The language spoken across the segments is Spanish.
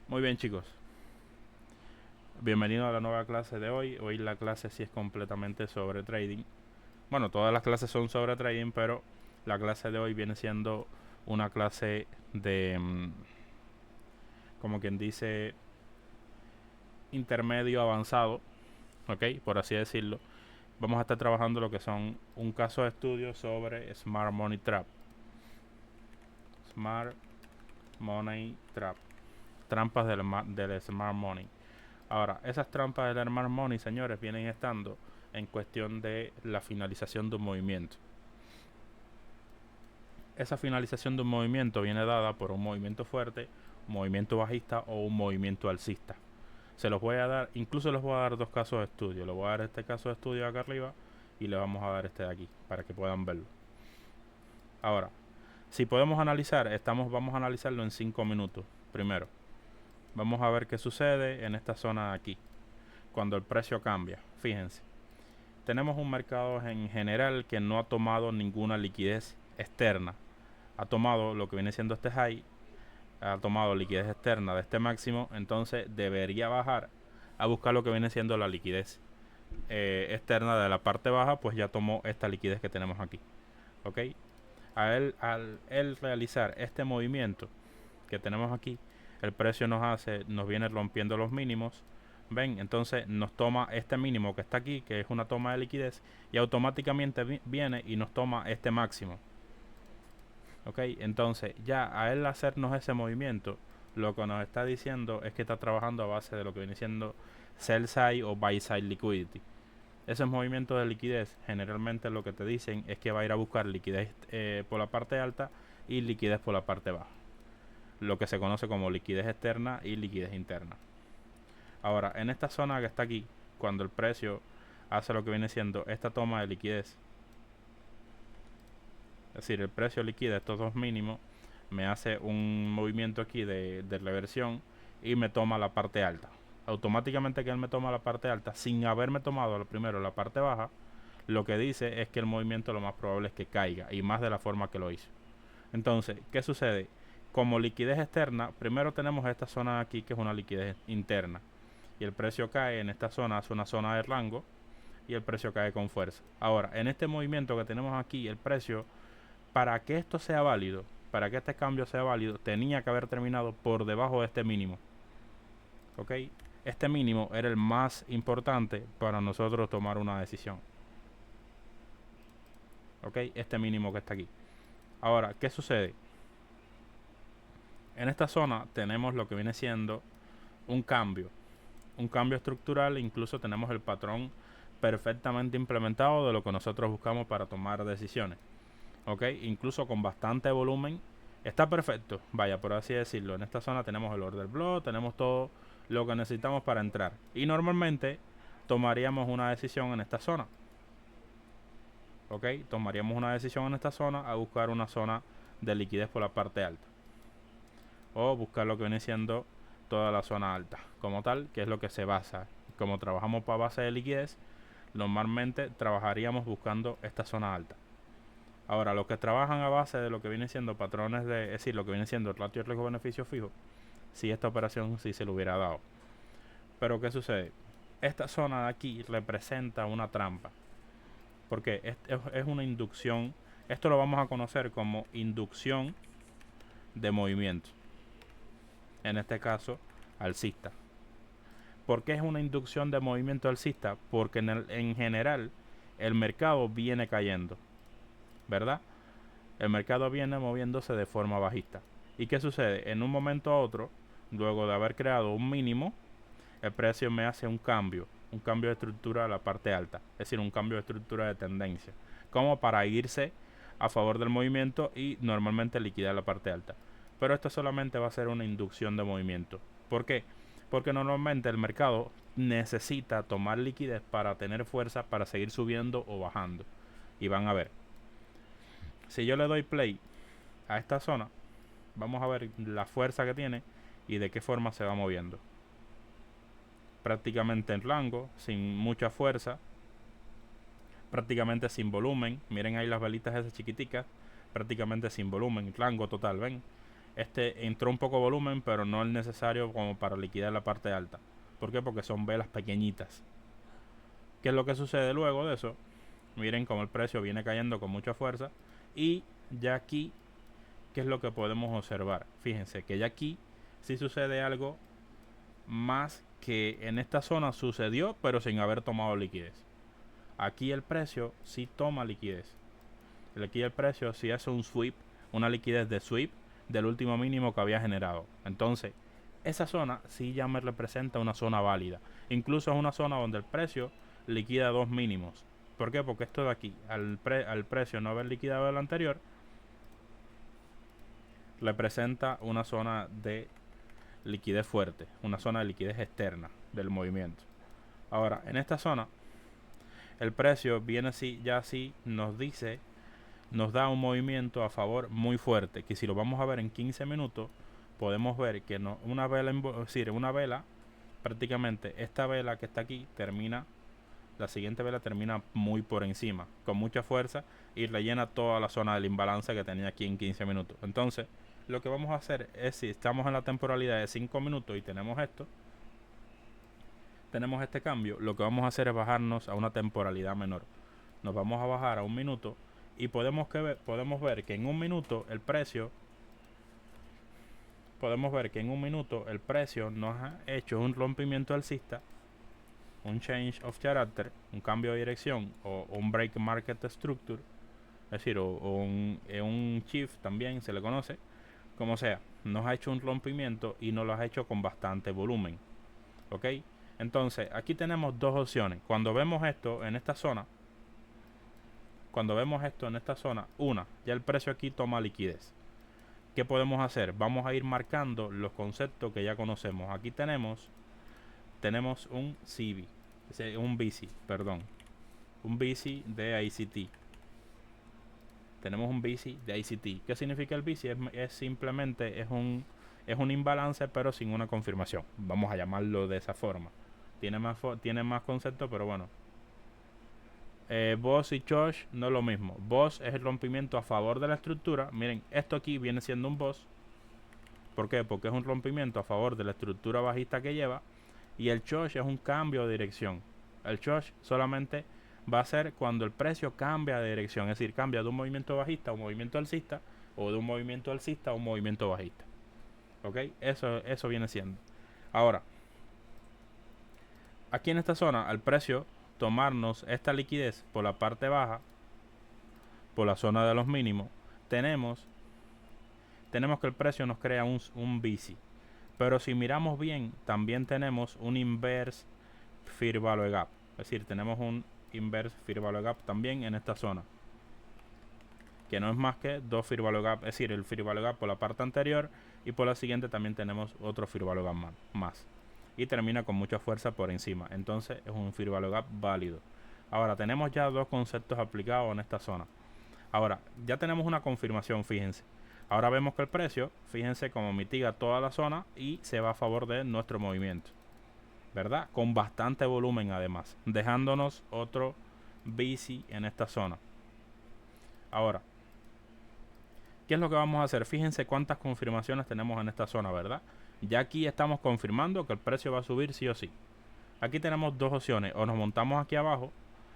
Muy bien, chicos, bienvenidos a la nueva clase de hoy. Hoy la clase sí es completamente sobre trading. Bueno, todas las clases son sobre trading, pero la clase de hoy viene siendo una clase de, como quien dice, intermedio avanzado, ok, por así decirlo. Vamos a estar trabajando lo que son un caso de estudio sobre Smart Money Trap. Smart Money Trap. Trampas del Smart Money. Ahora, esas trampas del Smart Money, señores, vienen estando en cuestión de la finalización de un movimiento. Esa finalización de un movimiento viene dada por un movimiento fuerte, un movimiento bajista o un movimiento alcista. Se los voy a dar, incluso les voy a dar dos casos de estudio. Les voy a dar este caso de estudio acá arriba y le vamos a dar este de aquí para que puedan verlo. Ahora, si podemos analizar, vamos a analizarlo en 5 minutos. Primero, vamos a ver qué sucede en esta zona de aquí cuando el precio cambia. Fíjense, tenemos un mercado en general que no ha tomado ninguna liquidez externa. Ha tomado lo que viene siendo este high, ha tomado liquidez externa de este máximo, entonces debería bajar a buscar lo que viene siendo la liquidez externa de la parte baja, pues ya tomó esta liquidez que tenemos aquí. Ok, al él realizar este movimiento que tenemos aquí, el precio nos viene rompiendo los mínimos. Ven, entonces nos toma este mínimo que está aquí, que es una toma de liquidez, y automáticamente viene y nos toma este máximo. Ok, entonces ya a él hacernos ese movimiento, lo que nos está diciendo es que está trabajando a base de lo que viene siendo sell side o buy side liquidity. Esos movimientos de liquidez generalmente lo que te dicen es que va a ir a buscar liquidez por la parte alta y liquidez por la parte baja, lo que se conoce como liquidez externa y liquidez interna. Ahora, en esta zona que está aquí, cuando el precio hace lo que viene siendo esta toma de liquidez, es decir, el precio liquida estos dos mínimos, me hace un movimiento aquí de reversión y me toma la parte alta. Automáticamente que él me toma la parte alta sin haberme tomado primero la parte baja, lo que dice es que el movimiento lo más probable es que caiga, y más de la forma que lo hizo. Entonces, ¿qué sucede? Como liquidez externa, primero tenemos esta zona de aquí que es una liquidez interna, y el precio cae en esta zona, hace una zona de rango, y el precio cae con fuerza. Ahora, en este movimiento que tenemos aquí, el precio, para que esto sea válido, para que este cambio sea válido, tenía que haber terminado por debajo de este mínimo. ¿Ok? Este mínimo era el más importante para nosotros tomar una decisión. ¿Ok? Este mínimo que está aquí. Ahora, ¿qué sucede? En esta zona tenemos lo que viene siendo un cambio estructural, incluso tenemos el patrón perfectamente implementado de lo que nosotros buscamos para tomar decisiones. Ok, incluso con bastante volumen, está perfecto, vaya, por así decirlo. En esta zona tenemos el order block, tenemos todo lo que necesitamos para entrar, y normalmente tomaríamos una decisión en esta zona. Ok, tomaríamos una decisión en esta zona a buscar una zona de liquidez por la parte alta, o buscar lo que viene siendo toda la zona alta como tal, que es lo que se basa. Como trabajamos para base de liquidez, normalmente trabajaríamos buscando esta zona alta. Ahora, los que trabajan a base de lo que viene siendo patrones es decir, lo que viene siendo el ratio riesgo-beneficio fijo, si esta operación sí se lo hubiera dado. Pero ¿qué sucede? Esta zona de aquí representa una trampa, porque es una inducción. Esto lo vamos a conocer como inducción de movimiento, en este caso alcista. ¿Por qué es una inducción de movimiento alcista? Porque en general el mercado viene cayendo, ¿verdad? El mercado viene moviéndose de forma bajista. ¿Y qué sucede? En un momento a otro, luego de haber creado un mínimo, el precio me hace un cambio de estructura a la parte alta, es decir, un cambio de estructura de tendencia, como para irse a favor del movimiento y normalmente liquidar la parte alta. Pero esto solamente va a ser una inducción de movimiento. ¿Por qué? Porque normalmente el mercado necesita tomar liquidez para tener fuerza para seguir subiendo o bajando. Y van a ver, si yo le doy play a esta zona, vamos a ver la fuerza que tiene y de qué forma se va moviendo. Prácticamente en rango, sin mucha fuerza, prácticamente sin volumen. Miren ahí las velitas esas chiquiticas, prácticamente sin volumen, rango total, ven. este entró un poco de volumen, pero no es necesario como para liquidar la parte alta. ¿Por qué? Porque son velas pequeñitas. ¿Qué es lo que sucede luego de eso? Miren cómo el precio viene cayendo con mucha fuerza. Y ya aquí, ¿qué es lo que podemos observar? Fíjense que ya aquí sí sucede algo más que en esta zona sucedió, pero sin haber tomado liquidez. Aquí el precio sí toma liquidez. Aquí el precio sí hace un sweep, una liquidez de sweep del último mínimo que había generado. Entonces, esa zona sí ya me representa una zona válida. Incluso es una zona donde el precio liquida dos mínimos. ¿Por qué? Porque esto de aquí, al precio no haber liquidado el anterior, representa una zona de liquidez fuerte, una zona de liquidez externa del movimiento. Ahora, en esta zona, el precio viene así, ya así nos dice, nos da un movimiento a favor muy fuerte, que si lo vamos a ver en 15 minutos, podemos ver que no, una vela, es decir, una vela, prácticamente esta vela que está aquí termina, la siguiente vela termina muy por encima, con mucha fuerza y rellena toda la zona del imbalance que tenía aquí en 15 minutos. Entonces, lo que vamos a hacer es, si estamos en la temporalidad de 5 minutos y tenemos esto, tenemos este cambio, lo que vamos a hacer es bajarnos a una temporalidad menor. Nos vamos a bajar a un minuto y podemos ver que en un minuto el precio nos ha hecho un rompimiento alcista, un change of character, un cambio de dirección o un break market structure, es decir, o un shift también se le conoce, como sea, nos ha hecho un rompimiento y nos lo ha hecho con bastante volumen. ¿Ok? Entonces, aquí tenemos dos opciones. Cuando vemos esto en esta zona, una, ya el precio aquí toma liquidez. ¿Qué podemos hacer? Vamos a ir marcando los conceptos que ya conocemos. Aquí tenemos un CB, un BC, perdón, un BC de ICT. Tenemos un BC de ICT. ¿Qué significa el BC? Es simplemente es un imbalance, pero sin una confirmación. Vamos a llamarlo de esa forma. Tiene más conceptos, pero bueno. Boss y Chosh no es lo mismo. Boss es el rompimiento a favor de la estructura. Miren, esto aquí viene siendo un Boss. ¿Por qué? Porque es un rompimiento a favor de la estructura bajista que lleva. Y el Chosh es un cambio de dirección. El Chosh solamente va a ser cuando el precio cambia de dirección. Es decir, cambia de un movimiento bajista a un movimiento alcista. O de un movimiento alcista a un movimiento bajista. ¿Ok? Eso viene siendo. Ahora, aquí en esta zona, al precio tomarnos esta liquidez por la parte baja, por la zona de los mínimos, tenemos que el precio nos crea un BC. Pero si miramos bien, también tenemos un inverse fair value gap. Es decir, tenemos un inverse fair value gap también en esta zona, que no es más que dos fair value gap, es decir, el fair value gap por la parte anterior y por la siguiente también tenemos otro fair value gap más. Y termina con mucha fuerza por encima. Entonces es un fair value gap válido. Ahora tenemos ya dos conceptos aplicados en esta zona. Ahora ya tenemos una confirmación, fíjense. Ahora vemos que el precio, fíjense cómo mitiga toda la zona y se va a favor de nuestro movimiento, ¿verdad? Con bastante volumen además, dejándonos otro BC en esta zona. Ahora, ¿qué es lo que vamos a hacer? Fíjense cuántas confirmaciones tenemos en esta zona, ¿verdad? Ya aquí estamos confirmando que el precio va a subir sí o sí. Aquí tenemos dos opciones. O nos montamos aquí abajo,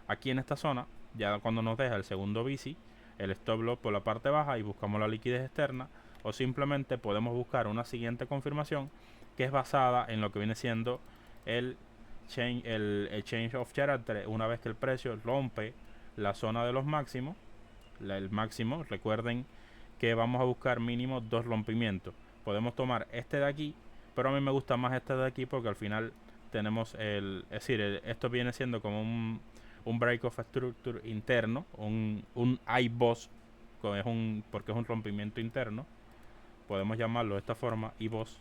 aquí en esta zona, ya cuando nos deja el segundo BC, el stop loss por la parte baja y buscamos la liquidez externa. O simplemente podemos buscar una siguiente confirmación que es basada en lo que viene siendo el change of character. Una vez que el precio rompe la zona de los máximos, el máximo, recuerden que vamos a buscar mínimo dos rompimientos. Podemos tomar este de aquí, pero a mí me gusta más este de aquí porque al final tenemos esto viene siendo como un break of structure interno, un IBOS, porque es un rompimiento interno. Podemos llamarlo de esta forma, IBOS.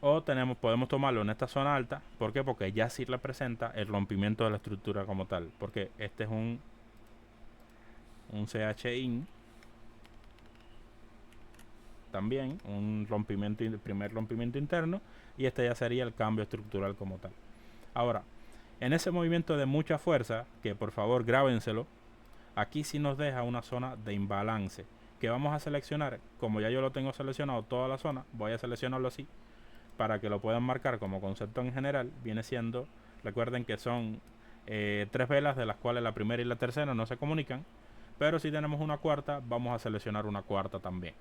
O podemos tomarlo en esta zona alta. ¿Por qué? Porque ya sí representa el rompimiento de la estructura como tal. Porque este es un CHIN. También un primer rompimiento interno. Y este ya sería el cambio estructural como tal. Ahora, en ese movimiento de mucha fuerza, que por favor grábenselo, aquí sí nos deja una zona de imbalance. que vamos a seleccionar, como ya yo lo tengo seleccionado toda la zona, voy a seleccionarlo así para que lo puedan marcar como concepto en general. Viene siendo, recuerden que son 3 velas, de las cuales la primera y la tercera no se comunican, pero si tenemos una cuarta, vamos a seleccionar una cuarta también.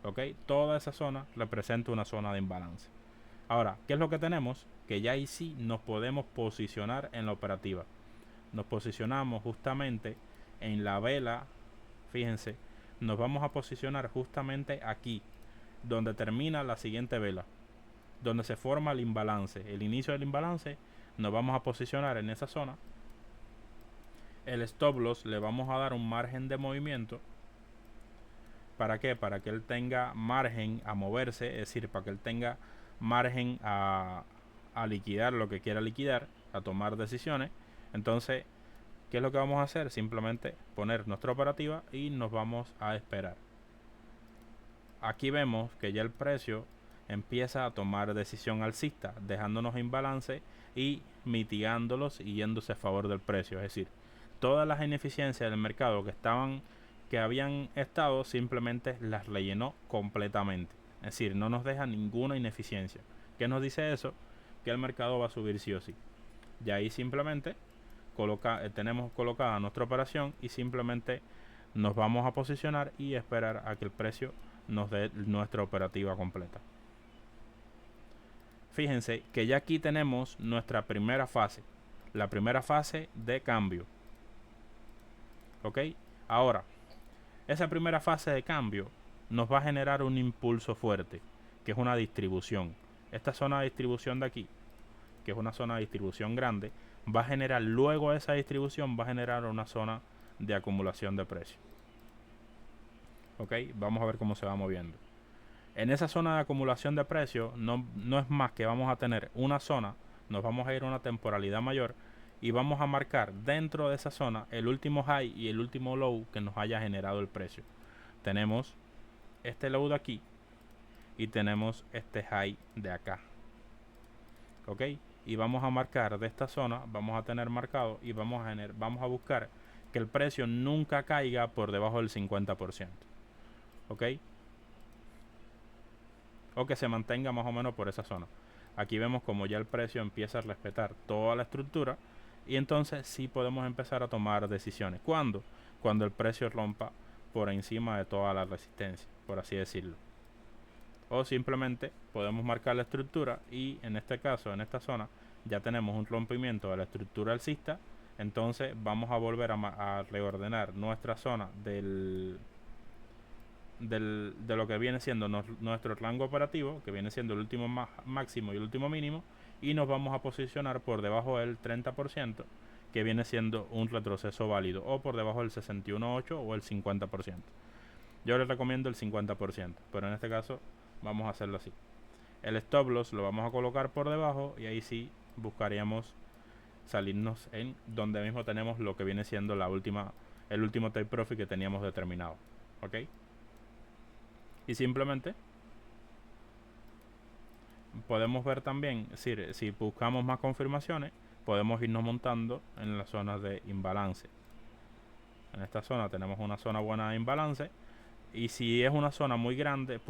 Ok, toda esa zona representa una zona de imbalance. Ahora, ¿qué es lo que tenemos? Que ya ahí sí nos podemos posicionar en la operativa. Nos posicionamos justamente en la vela, fíjense, nos vamos a posicionar justamente aquí, donde termina la siguiente vela, donde se forma el imbalance, el inicio del imbalance. Nos vamos a posicionar en esa zona. El stop loss le vamos a dar un margen de movimiento. ¿Para qué? Para que él tenga margen a moverse, es decir, para que él tenga margen a liquidar lo que quiera liquidar, a tomar decisiones. Entonces, ¿qué es lo que vamos a hacer? Simplemente poner nuestra operativa y nos vamos a esperar. Aquí vemos que ya el precio empieza a tomar decisión alcista, dejándonos en balance y mitigándolos y yéndose a favor del precio. Es decir, todas las ineficiencias del mercado que habían estado, simplemente las rellenó completamente. Es decir, no nos deja ninguna ineficiencia. ¿Qué nos dice eso? Que el mercado va a subir sí o sí. Y ahí simplemente tenemos colocada nuestra operación y simplemente nos vamos a posicionar y esperar a que el precio nos dé nuestra operativa completa. Fíjense que ya aquí tenemos nuestra primera fase, la primera fase de cambio. Ok, ahora esa primera fase de cambio nos va a generar un impulso fuerte, que es una distribución. Esta zona de distribución de aquí, que es una zona de distribución grande, va a generar, luego esa distribución va a generar una zona de acumulación de precios. Ok, vamos a ver cómo se va moviendo. En esa zona de acumulación de precios no es más que vamos a tener una zona, nos vamos a ir a una temporalidad mayor y vamos a marcar dentro de esa zona el último high y el último low que nos haya generado el precio. Tenemos este low de aquí y tenemos este high de acá. Ok, y vamos a marcar de esta zona, vamos a tener marcado y vamos a buscar que el precio nunca caiga por debajo del 50%. Ok, o que se mantenga más o menos por esa zona. Aquí vemos como ya el precio empieza a respetar toda la estructura y entonces sí podemos empezar a tomar decisiones. ¿Cuándo? Cuando el precio rompa por encima de toda la resistencia, por así decirlo. O simplemente podemos marcar la estructura y en este caso, en esta zona, ya tenemos un rompimiento de la estructura alcista. Entonces vamos a volver a reordenar nuestra zona de lo que viene siendo nuestro rango operativo, que viene siendo el último máximo y el último mínimo, y nos vamos a posicionar por debajo del 30%, que viene siendo un retroceso válido, o por debajo del 61.8 o el 50%. Yo les recomiendo el 50%, pero en este caso vamos a hacerlo así. El stop loss lo vamos a colocar por debajo y ahí sí buscaríamos salirnos en donde mismo tenemos lo que viene siendo el último take profit que teníamos determinado. ¿Ok? Y simplemente podemos ver también, es decir, si buscamos más confirmaciones, podemos irnos montando en las zonas de imbalance. En esta zona tenemos una zona buena de imbalance. Y si es una zona muy grande,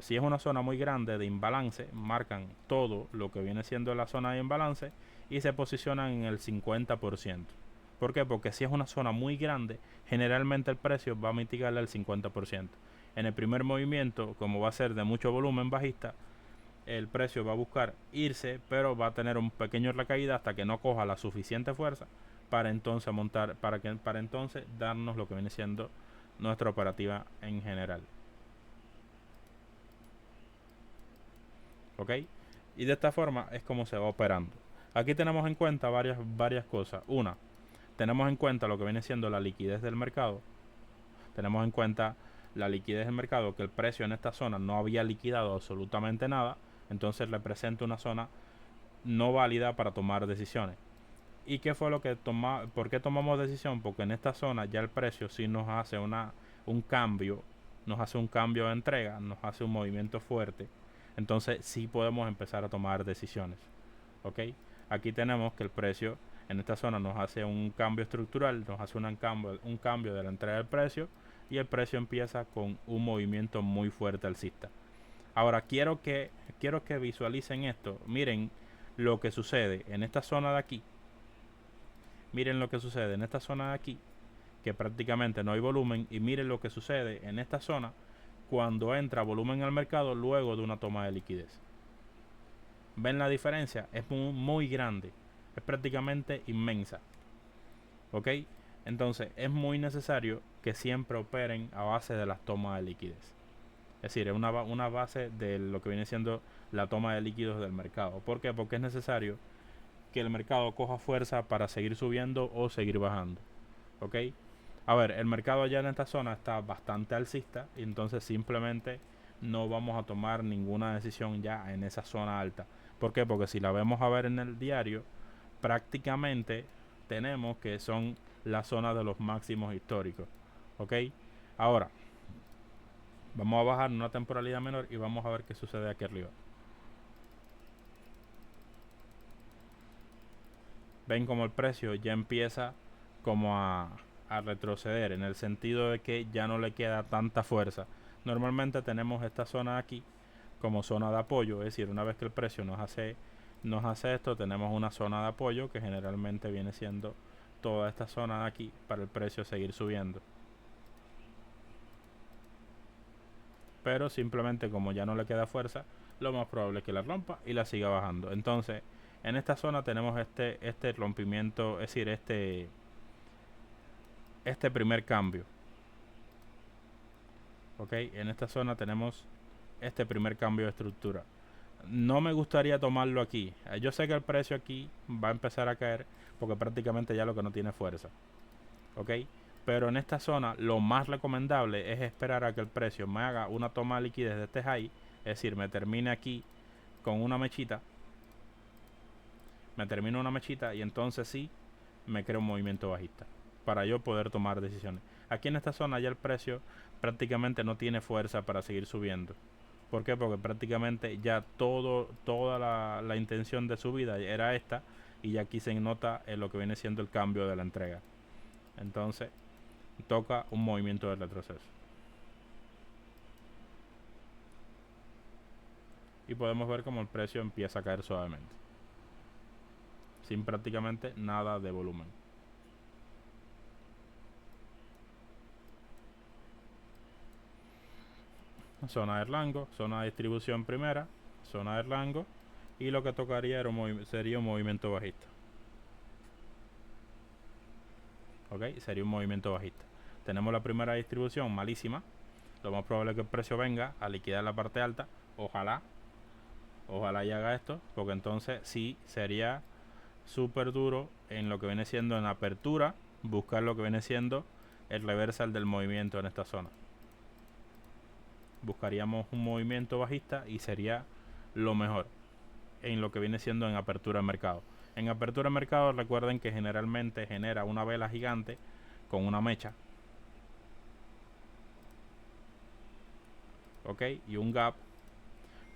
si es una zona muy grande de imbalance, marcan todo lo que viene siendo la zona de imbalance y se posicionan en el 50%. ¿Por qué? Porque si es una zona muy grande, generalmente el precio va a mitigarle el 50%. En el primer movimiento, como va a ser de mucho volumen bajista, el precio va a buscar irse, pero va a tener un pequeño recaída hasta que no coja la suficiente fuerza para entonces para entonces darnos lo que viene siendo nuestra operativa en general. ¿Ok? Y de esta forma es como se va operando. Aquí tenemos en cuenta varias cosas. Una, tenemos en cuenta lo que viene siendo la liquidez del mercado. Tenemos en cuenta la liquidez del mercado, que el precio en esta zona no había liquidado absolutamente nada, entonces representa una zona no válida para tomar decisiones. ¿Y qué fue lo que por qué tomamos decisión? Porque en esta zona ya el precio sí nos hace un cambio, nos hace un cambio de entrega, nos hace un movimiento fuerte. Entonces sí podemos empezar a tomar decisiones. ¿Ok? Aquí tenemos que el precio en esta zona nos hace un cambio estructural, nos hace un cambio de la entrega del precio. y el precio empieza con un movimiento muy fuerte alcista. Ahora quiero que visualicen esto. Miren lo que sucede en esta zona de aquí. Miren lo que sucede en esta zona de aquí, que prácticamente no hay volumen, y miren lo que sucede en esta zona cuando entra volumen al mercado luego de una toma de liquidez. ¿Ven la diferencia? Es muy grande, es prácticamente inmensa. ¿Ok? Entonces es muy necesario que siempre operen a base de las tomas de liquidez. Es decir, es una base de lo que viene siendo la toma de líquidos del mercado. ¿Por qué? Porque es necesario que el mercado coja fuerza para seguir subiendo o seguir bajando. ¿Ok? A ver, el mercado allá en esta zona está bastante alcista y entonces simplemente no vamos a tomar ninguna decisión ya en esa zona alta. ¿Por qué? Porque si la vemos a ver en el diario, prácticamente tenemos que son la zona de los máximos históricos. ¿Ok? Ahora, vamos a bajar una temporalidad menor y vamos a ver qué sucede aquí arriba. Ven como el precio ya empieza como a retroceder, en el sentido de que ya no le queda tanta fuerza. Normalmente tenemos esta zona aquí como zona de apoyo, es decir, una vez que el precio nos hace esto, tenemos una zona de apoyo que generalmente viene siendo toda esta zona de aquí para el precio seguir subiendo. Pero simplemente como ya no le queda fuerza, lo más probable es que la rompa y la siga bajando. Entonces, en esta zona tenemos este rompimiento, es decir, este primer cambio. Ok, en esta zona tenemos este primer cambio de estructura. No me gustaría tomarlo aquí. Yo sé que el precio aquí va a empezar a caer porque prácticamente ya lo que no tiene fuerza. Ok, pero en esta zona lo más recomendable es esperar a que el precio me haga una toma de liquidez de este high, es decir, me termine aquí con una mechita, y entonces sí me creo un movimiento bajista para yo poder tomar decisiones. Aquí en esta zona ya el precio prácticamente no tiene fuerza para seguir subiendo. ¿Por qué? Porque prácticamente ya toda la intención de subida era esta, y ya aquí se nota en lo que viene siendo el cambio de la entrega. Entonces toca un movimiento de retroceso. Y podemos ver como el precio empieza a caer suavemente, sin prácticamente nada de volumen. Zona de rango, zona de distribución primera, zona de rango, y lo que tocaría sería un movimiento bajista. Ok, sería un movimiento bajista. Tenemos la primera distribución malísima. Lo más probable es que el precio venga a liquidar la parte alta. Ojalá y haga esto, porque entonces sí sería súper duro en lo que viene siendo en apertura, buscar lo que viene siendo el reversal del movimiento en esta zona. Buscaríamos un movimiento bajista y sería lo mejor en lo que viene siendo en apertura de mercado. En apertura de mercado, recuerden que generalmente genera una vela gigante con una mecha, ok, y un gap,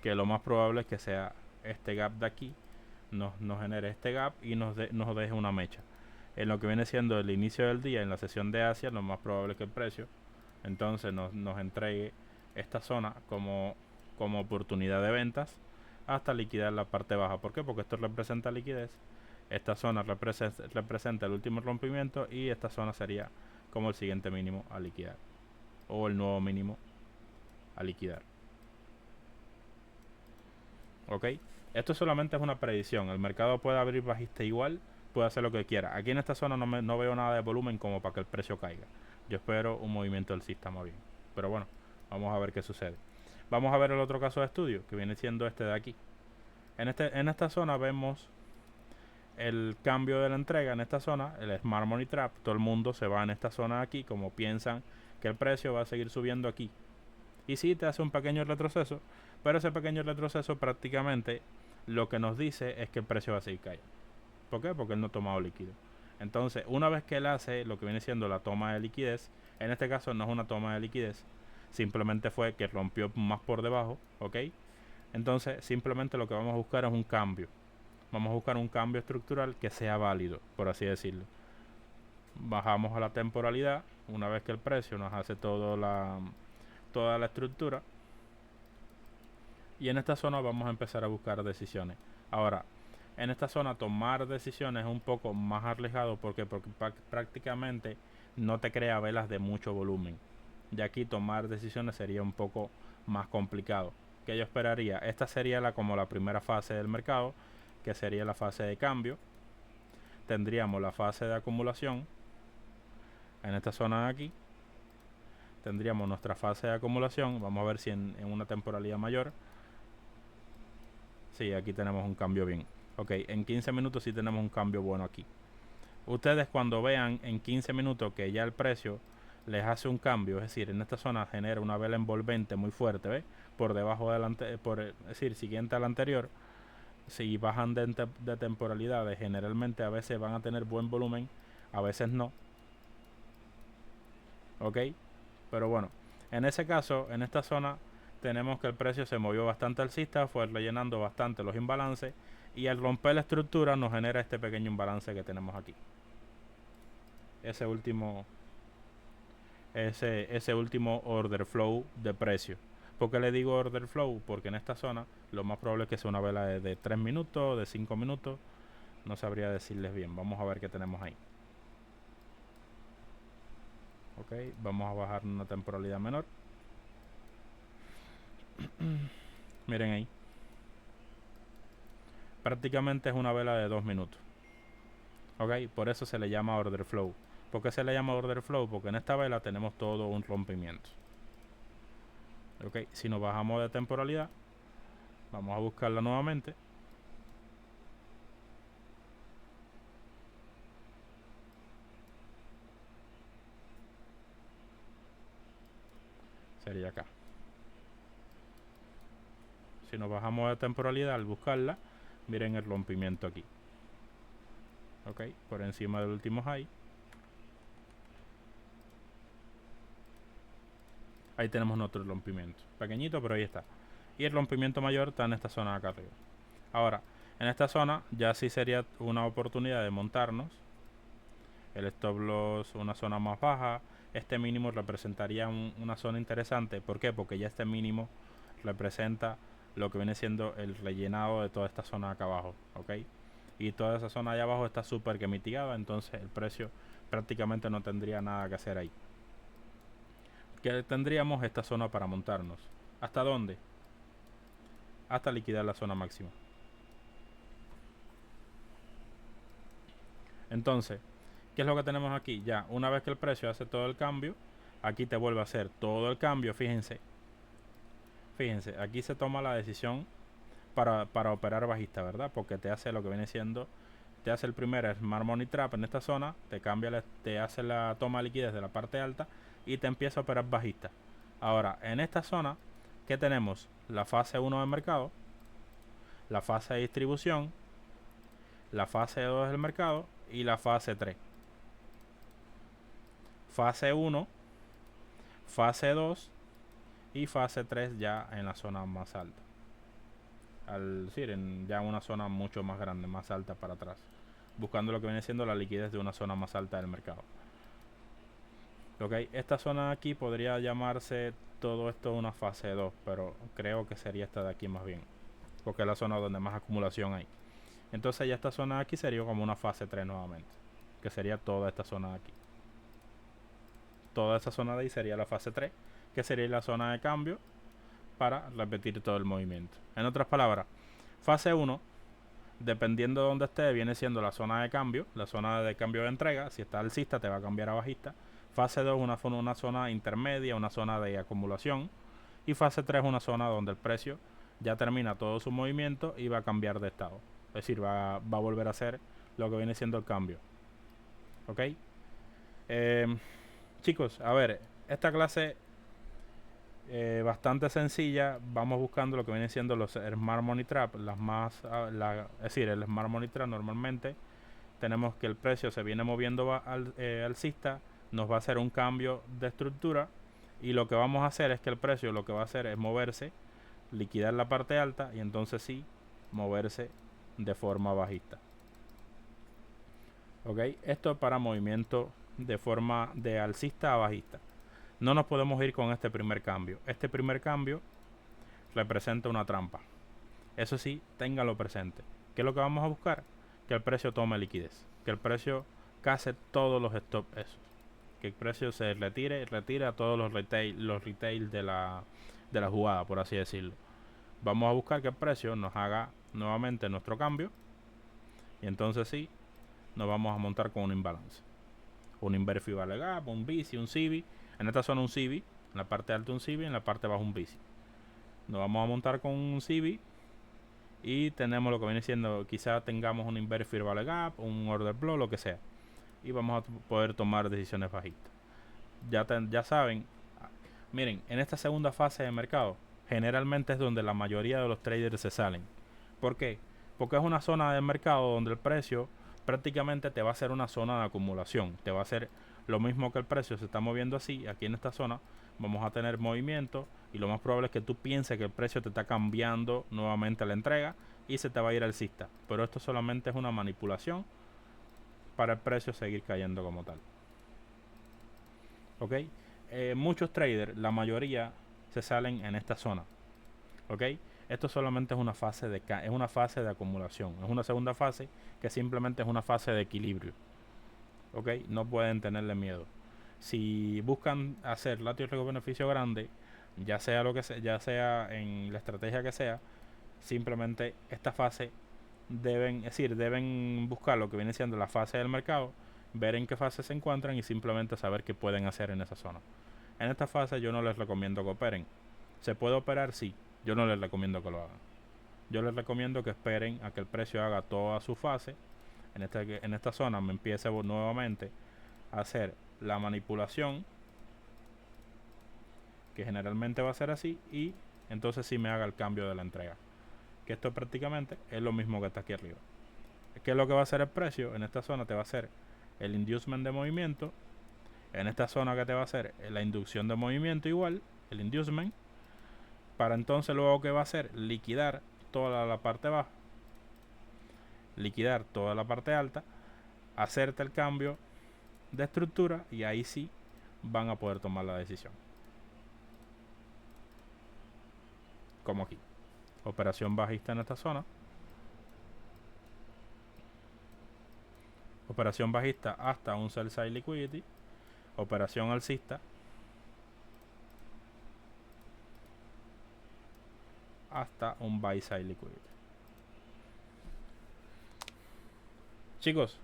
que lo más probable es que sea este gap de aquí, nos genere este gap y nos deje una mecha. En lo que viene siendo el inicio del día, en la sesión de Asia, lo más probable es que el precio entonces nos entregue esta zona como oportunidad de ventas hasta liquidar la parte baja. ¿Por qué? Porque esto representa liquidez, esta zona representa el último rompimiento, y esta zona sería como el siguiente mínimo a liquidar, o el nuevo mínimo a liquidar. Ok, esto solamente es una predicción. El mercado puede abrir bajista igual, puede hacer lo que quiera. Aquí en esta zona no veo nada de volumen como para que el precio caiga. Yo espero un movimiento del sistema bien, pero bueno, vamos a ver qué sucede. Vamos a ver el otro caso de estudio, que viene siendo este de aquí. En esta zona vemos el cambio de la entrega. En esta zona, el Smart Money Trap, todo el mundo se va en esta zona de aquí, como piensan que el precio va a seguir subiendo aquí. Y sí, te hace un pequeño retroceso, pero ese pequeño retroceso prácticamente lo que nos dice es que el precio va a seguir cayendo. ¿Por qué? Porque él no ha tomado líquido. Entonces, una vez que él hace lo que viene siendo la toma de liquidez, en este caso no es una toma de liquidez, simplemente fue que rompió más por debajo, ¿ok? Entonces, simplemente lo que vamos a buscar es un cambio. Vamos a buscar un cambio estructural que sea válido, por así decirlo. Bajamos a la temporalidad, una vez que el precio nos hace toda la estructura. Y en esta zona vamos a empezar a buscar decisiones. Ahora, en esta zona tomar decisiones es un poco más arriesgado porque prácticamente no te crea velas de mucho volumen. Y aquí tomar decisiones sería un poco más complicado. ¿Qué yo esperaría? Esta sería como la primera fase del mercado, que sería la fase de cambio. Tendríamos la fase de acumulación en esta zona de aquí. Tendríamos nuestra fase de acumulación. Vamos a ver si en una temporalidad mayor. Sí, aquí tenemos un cambio bien. Ok, en 15 minutos sí tenemos un cambio bueno aquí. Ustedes cuando vean en 15 minutos que ya el precio les hace un cambio, es decir, en esta zona genera una vela envolvente muy fuerte, ¿ves? Por debajo del es decir, siguiente al anterior. Si bajan de temporalidades, generalmente a veces van a tener buen volumen, a veces no. Ok, pero bueno, en ese caso, en esta zona tenemos que el precio se movió bastante alcista, fue rellenando bastante los imbalances y al romper la estructura nos genera este pequeño imbalance que tenemos aquí. Ese último order flow de precio. ¿Por qué le digo order flow? Porque en esta zona lo más probable es que sea una vela de 3 minutos, de 5 minutos. No sabría decirles bien. Vamos a ver qué tenemos ahí. Ok, vamos a bajar una temporalidad menor. Miren ahí. Prácticamente es una vela de 2 minutos. Ok, por eso se le llama order flow. ¿Por qué se le llama order flow? Porque en esta vela tenemos todo un rompimiento. Ok, si nos bajamos de temporalidad, vamos a buscarla nuevamente. Sería acá. Si nos bajamos de temporalidad al buscarla, miren el rompimiento aquí. Ok, por encima del último high. Ahí tenemos nuestro rompimiento. Pequeñito, pero ahí está. Y el rompimiento mayor está en esta zona de acá arriba. Ahora, en esta zona ya sí sería una oportunidad de montarnos. El stop loss, una zona más baja. Este mínimo representaría una zona interesante. ¿Por qué? Porque ya este mínimo representa lo que viene siendo el rellenado de toda esta zona de acá abajo. ¿Ok? Y toda esa zona allá abajo está súper que mitigada. Entonces el precio prácticamente no tendría nada que hacer ahí. Que tendríamos esta zona para montarnos. ¿Hasta dónde? Hasta liquidar la zona máxima. Entonces, ¿qué es lo que tenemos aquí? Ya, una vez que el precio hace todo el cambio, aquí te vuelve a hacer todo el cambio. Fíjense, aquí se toma la decisión para operar bajista, ¿verdad? Porque te hace lo que viene siendo, te hace el primer Smart Money Trap en esta zona, te hace la toma de liquidez de la parte alta y te empieza a operar bajista. Ahora, en esta zona, ¿qué tenemos? La fase 1 del mercado, la fase de distribución, la fase 2 del mercado y la fase 3. Fase 1, fase 2 y fase 3 ya en la zona más alta. Al decir, ya una zona mucho más grande, más alta para atrás. Buscando lo que viene siendo la liquidez de una zona más alta del mercado. Ok, esta zona de aquí podría llamarse todo esto una fase 2, pero creo que sería esta de aquí más bien. Porque es la zona donde más acumulación hay. Entonces ya esta zona de aquí sería como una fase 3 nuevamente. Que sería toda esta zona de aquí. Toda esta zona de ahí sería la fase 3, que sería la zona de cambio para repetir todo el movimiento. En otras palabras, fase 1, dependiendo de donde esté, viene siendo la zona de cambio, la zona de cambio de entrega. Si está alcista, te va a cambiar a bajista. Fase 2, una zona intermedia, una zona de acumulación. Y fase 3, una zona donde el precio ya termina todo su movimiento y va a cambiar de estado. Es decir, va a volver a hacer lo que viene siendo el cambio. ¿Ok? Chicos, a ver, esta clase bastante sencilla. Vamos buscando lo que viene siendo los Smart Money Trap, es decir, el Smart Money Trap normalmente tenemos que el precio se viene moviendo alcista, nos va a hacer un cambio de estructura y lo que vamos a hacer es que el precio lo que va a hacer es moverse, liquidar la parte alta y entonces sí moverse de forma bajista. Ok, esto es para movimiento de forma de alcista a bajista. No nos podemos ir con este primer cambio. Este primer cambio representa una trampa. Eso sí, téngalo presente. ¿Qué es lo que vamos a buscar? Que el precio tome liquidez. Que el precio case todos los stop esos. Que el precio se retire a todos los retail de la jugada, por así decirlo. Vamos a buscar que el precio nos haga nuevamente nuestro cambio. Y entonces sí, nos vamos a montar con un imbalance. Un inverse vale gap, un bici, un CB. En esta zona un CB, en la parte alta un CB, en la parte baja un bici. Nos vamos a montar con un CB y tenemos lo que viene siendo, quizá tengamos un inverse vale gap, un order block, lo que sea. Y vamos a poder tomar decisiones bajistas. Ya saben, miren, en esta segunda fase de mercado, generalmente es donde la mayoría de los traders se salen. ¿Por qué? Porque es una zona de mercado donde el precio prácticamente te va a hacer una zona de acumulación. Te va a hacer lo mismo que el precio se está moviendo así. Aquí en esta zona vamos a tener movimiento y lo más probable es que tú pienses que el precio te está cambiando nuevamente la entrega y se te va a ir alcista. Pero esto solamente es una manipulación para el precio seguir cayendo como tal. ¿Ok? Muchos traders, la mayoría, se salen en esta zona. ¿Ok? Esto solamente es una fase de acumulación. Es una segunda fase que simplemente es una fase de equilibrio. ¿Ok? No pueden tenerle miedo. Si buscan hacer ratio riesgo-beneficio grande, ya sea lo que sea, ya sea en la estrategia que sea, simplemente esta fase deben buscar lo que viene siendo la fase del mercado, ver en qué fase se encuentran y simplemente saber qué pueden hacer en esa zona. En esta fase yo no les recomiendo que operen. ¿Se puede operar? Sí. Yo no les recomiendo que lo hagan. Yo les recomiendo que esperen a que el precio haga toda su fase. En esta zona me empiece nuevamente a hacer la manipulación, que generalmente va a ser así, y entonces sí me haga el cambio de la entrega. Que esto prácticamente es lo mismo que está aquí arriba. ¿Qué es lo que va a hacer el precio? En esta zona te va a hacer el inducement de movimiento. En esta zona que te va a hacer la inducción de movimiento igual, el inducement. Para entonces luego que va a hacer liquidar toda la parte baja, liquidar toda la parte alta, hacerte el cambio de estructura y ahí sí van a poder tomar la decisión. Como aquí. Operación bajista en esta zona. Operación bajista hasta un sell side liquidity. Operación alcista hasta un buy side liquidity. Chicos,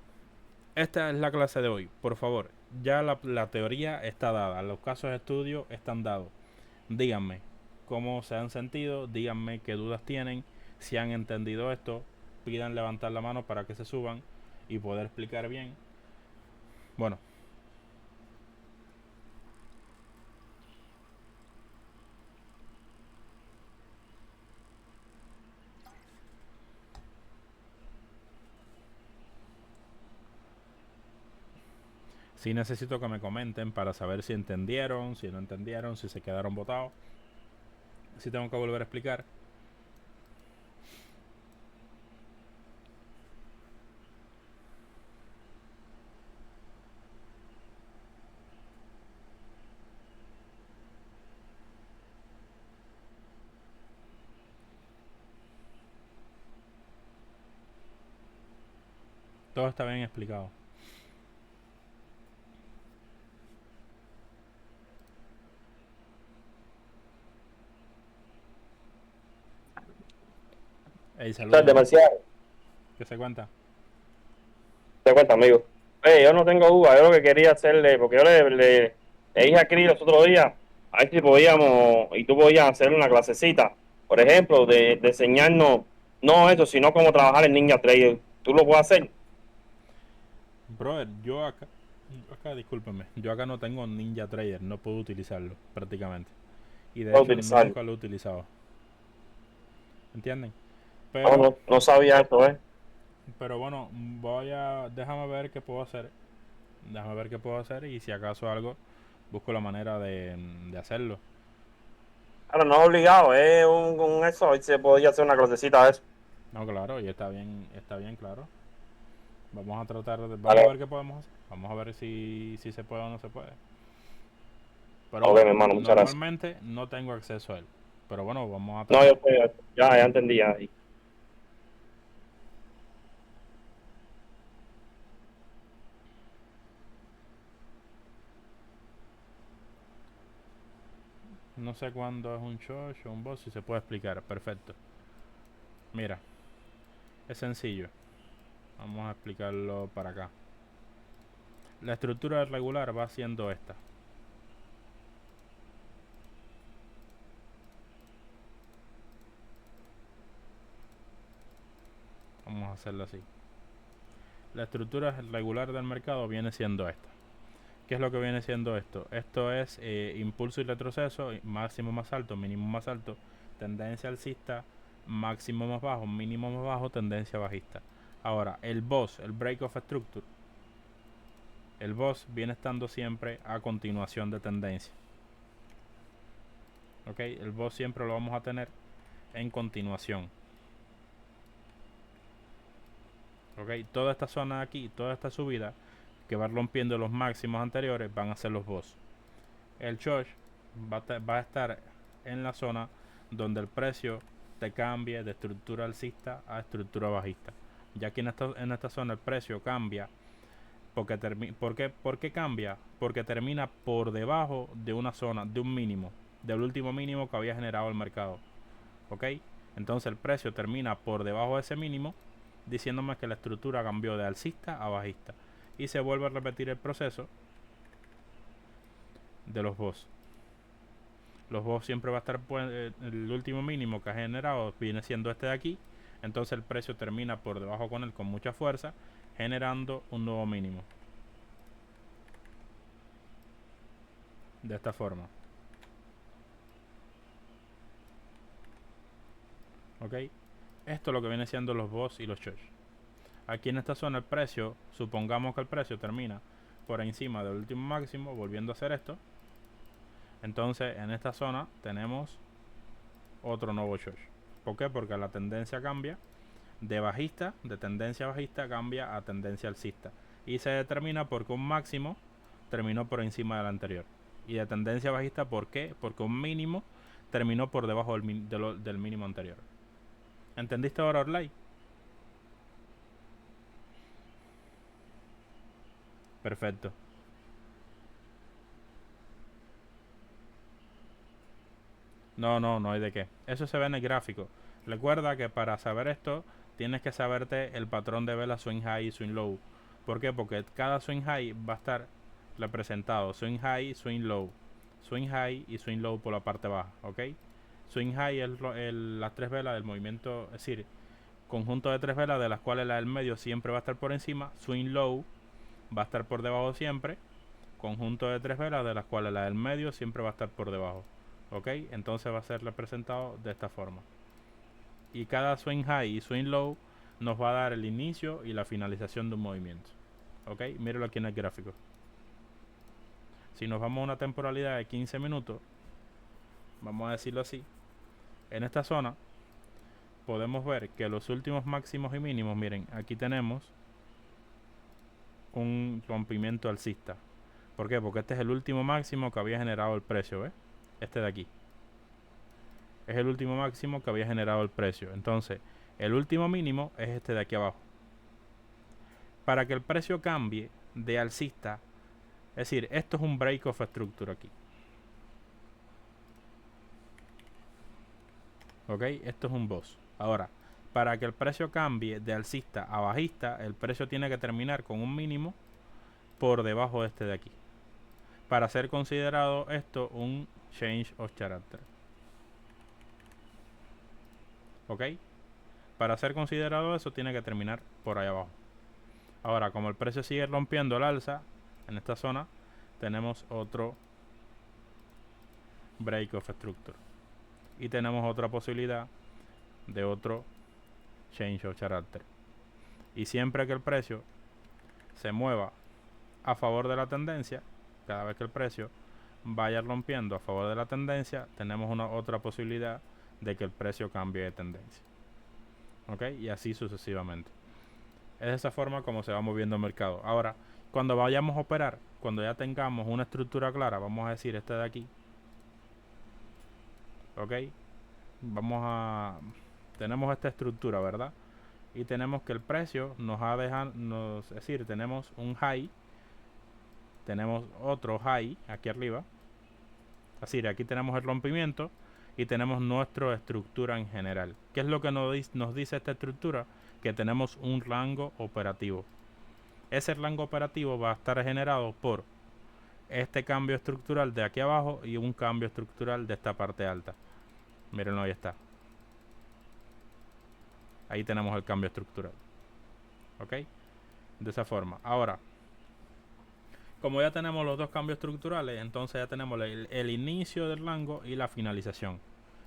esta es la clase de hoy. Por favor, ya la teoría está dada. Los casos de estudio están dados. Díganme cómo se han sentido. Díganme qué dudas tienen. Si han entendido esto, pidan levantar la mano para que se suban y poder explicar bien. Bueno. Sí necesito que me comenten para saber si entendieron, si no entendieron, si se quedaron botados. Si tengo que volver a explicar. Todo está bien explicado. Hey, saludos. Demasiado. ¿Qué se cuenta? Te cuenta, amigo. Yo no tengo duda. Yo lo que quería hacerle, porque yo le dije a Cris los otros días, a ver si podíamos, y tú podías hacer una clasecita, por ejemplo, de enseñarnos, no eso, sino cómo trabajar en Ninja Trader. ¿Tú lo puedes hacer? Brother, discúlpeme, yo acá no tengo Ninja Trader, no puedo utilizarlo prácticamente. Y de Puedo hecho utilizarlo. nunca lo he utilizado. ¿Entienden? No, Pero, no sabía esto, ¿eh? pero bueno, déjame ver qué puedo hacer. Déjame ver qué puedo hacer y si acaso algo, busco la manera de hacerlo. Claro, no es obligado, es un eso, hoy se podía hacer una clasecita de eso. No, claro, y está bien, claro. Vamos a tratar de... Vamos Vale. a ver qué podemos hacer. Vamos a ver si se puede o no se puede. Pero Ok, mi bueno, hermano, muchas gracias. normalmente no tengo acceso a él. Pero bueno, vamos a No, yo tratar. sé, ya entendí. Ya. No sé cuándo es un chosh o un boss, si se puede explicar. Perfecto. Mira, es sencillo. Vamos a explicarlo para acá. La estructura regular va siendo esta. Vamos a hacerlo así. La estructura regular del mercado viene siendo esta. ¿Qué es lo que viene siendo esto? Esto es impulso y retroceso, máximo más alto, mínimo más alto, tendencia alcista, máximo más bajo, mínimo más bajo, tendencia bajista. Ahora, el boss, el break of structure, el boss viene estando siempre a continuación de tendencia. Ok, el boss siempre lo vamos a tener en continuación. Ok, toda esta zona de aquí, toda esta subida que va rompiendo los máximos anteriores van a ser los boss. El chosh va a estar en la zona donde el precio te cambie de estructura alcista a estructura bajista. Ya que en esta zona el precio cambia ¿por qué cambia? Porque termina por debajo de una zona, de un mínimo, del último mínimo que había generado el mercado. ¿Ok? Entonces el precio termina por debajo de ese mínimo, diciéndome que la estructura cambió de alcista a bajista. Y se vuelve a repetir el proceso de los boss. Los boss siempre va a estar, pues, el último mínimo que ha generado viene siendo este de aquí. Entonces el precio termina por debajo con él con mucha fuerza, generando un nuevo mínimo. De esta forma. ¿Ok? Esto es lo que viene siendo los boss y los chosh. Aquí en esta zona el precio, supongamos que el precio termina por encima del último máximo, volviendo a hacer esto. Entonces en esta zona tenemos otro nuevo chosh. ¿Por qué? Porque la tendencia cambia de bajista, de tendencia bajista cambia a tendencia alcista. Y se determina porque un máximo terminó por encima del anterior. Y de tendencia bajista, ¿por qué? Porque un mínimo terminó por debajo del mínimo anterior. ¿Entendiste ahora, Orlay? Perfecto. No hay de qué. Eso se ve en el gráfico. Recuerda que para saber esto tienes que saberte el patrón de vela swing high y swing low. ¿Por qué? Porque cada swing high va a estar representado swing high, swing low, swing high y swing low por la parte baja, ¿ok? Swing high es las tres velas del movimiento, es decir, conjunto de tres velas de las cuales la del medio siempre va a estar por encima. Swing low va a estar por debajo siempre. Conjunto de tres velas de las cuales la del medio siempre va a estar por debajo. Ok, entonces va a ser representado de esta forma. Y cada swing high y swing low nos va a dar el inicio y la finalización de un movimiento. Ok, míralo aquí en el gráfico. Si nos vamos a una temporalidad de 15 minutos, vamos a decirlo así, en esta zona podemos ver que los últimos máximos y mínimos, miren, aquí tenemos un rompimiento alcista. ¿Por qué? Porque este es el último máximo que había generado el precio, ¿ves? Este de aquí. Es el último máximo que había generado el precio. Entonces, el último mínimo es este de aquí abajo. Para que el precio cambie de alcista, es decir, esto es un break of structure aquí. Ok, esto es un boss. Ahora, para que el precio cambie de alcista a bajista, el precio tiene que terminar con un mínimo por debajo de este de aquí. Para ser considerado esto un change of character. Ok, para ser considerado eso tiene que terminar por ahí abajo. Ahora, como el precio sigue rompiendo el alza en esta zona, tenemos otro break of structure. Y tenemos otra posibilidad de otro change of character. Y siempre que el precio se mueva a favor de la tendencia, cada vez que el precio vaya rompiendo a favor de la tendencia, tenemos una otra posibilidad de que el precio cambie de tendencia. ¿Ok? Y así sucesivamente. Es de esa forma como se va moviendo el mercado. Ahora, cuando vayamos a operar, cuando ya tengamos una estructura clara, vamos a decir este de aquí, ok, vamos a, tenemos esta estructura, ¿verdad? Y tenemos que el precio nos ha dejado, es decir, tenemos un high, tenemos otro high aquí arriba, es decir, aquí tenemos el rompimiento y tenemos nuestra estructura en general. ¿Qué es lo que nos dice esta estructura? Que tenemos un rango operativo. Ese rango operativo va a estar generado por este cambio estructural de aquí abajo y un cambio estructural de esta parte alta. Mírenlo, ahí está. Ahí tenemos el cambio estructural. ¿Ok? De esa forma. Ahora, como ya tenemos los dos cambios estructurales, entonces ya tenemos el inicio del rango y la finalización.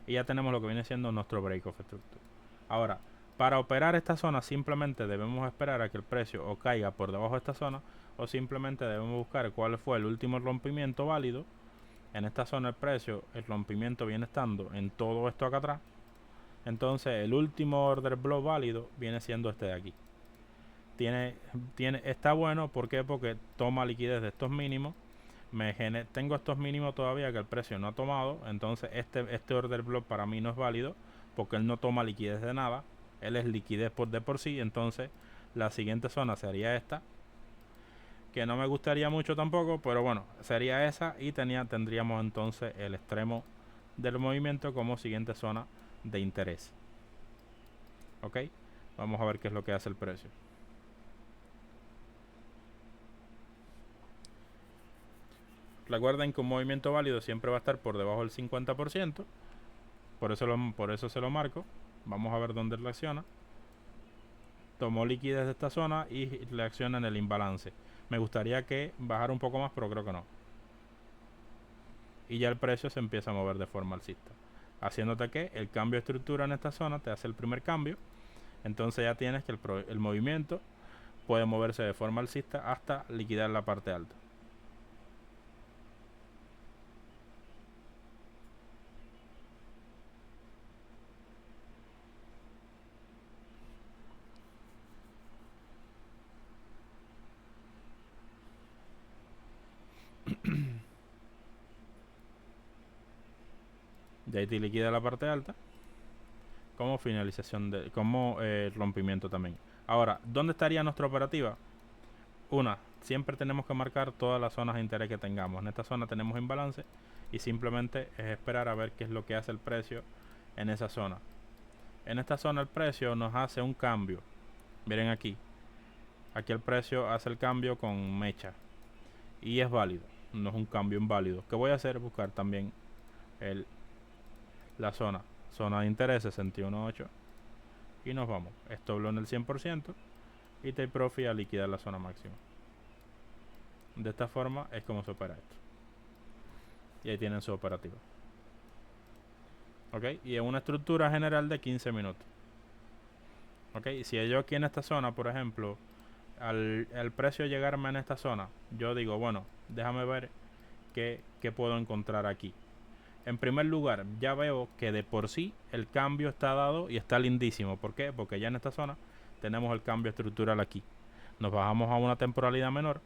Y ya tenemos lo que viene siendo nuestro break of structure. Ahora, para operar esta zona simplemente debemos esperar a que el precio o caiga por debajo de esta zona, o simplemente debemos buscar cuál fue el último rompimiento válido. En esta zona el precio, el rompimiento viene estando en todo esto acá atrás. Entonces el último order block válido viene siendo este de aquí. Está bueno, ¿por qué? Porque toma liquidez de estos mínimos. Tengo estos mínimos todavía que el precio no ha tomado. Entonces este order block para mí no es válido, porque él no toma liquidez de nada. Él es liquidez de por sí. Entonces la siguiente zona sería esta, que no me gustaría mucho tampoco, pero bueno, sería esa. Y tendríamos entonces el extremo del movimiento como siguiente zona de interés. Ok, vamos a ver qué es lo que hace el precio. Recuerden que un movimiento válido siempre va a estar por debajo del 50%. Por eso se lo marco. Vamos a ver dónde reacciona. Tomó liquidez de esta zona y reacciona en el imbalance. Me gustaría que bajara un poco más, pero creo que no. Y ya el precio se empieza a mover de forma alcista, haciéndote que el cambio de estructura en esta zona te hace el primer cambio. Entonces ya tienes que el movimiento puede moverse de forma alcista hasta liquidar la parte alta. De ahí te liquida la parte alta como finalización como rompimiento también. Ahora, ¿dónde estaría nuestra operativa? Siempre tenemos que marcar todas las zonas de interés que tengamos. En esta zona tenemos imbalance y simplemente es esperar a ver qué es lo que hace el precio en esa zona. En esta zona el precio nos hace un cambio. Miren aquí. Aquí el precio hace el cambio con mecha y es válido, no es un cambio inválido. ¿Qué voy a hacer? Buscar también la zona de interés 61.8 y nos vamos. Stop loss en el 100% y take profit a liquidar la zona máxima. De esta forma es como se opera esto. Y ahí tienen su operativa. Ok, y es una estructura general de 15 minutos. Ok, si yo aquí en esta zona, por ejemplo, al precio llegarme en esta zona, yo digo, bueno, déjame ver qué puedo encontrar aquí. En primer lugar, ya veo que de por sí el cambio está dado y está lindísimo. ¿Por qué? Porque ya en esta zona tenemos el cambio estructural aquí. Nos bajamos a una temporalidad menor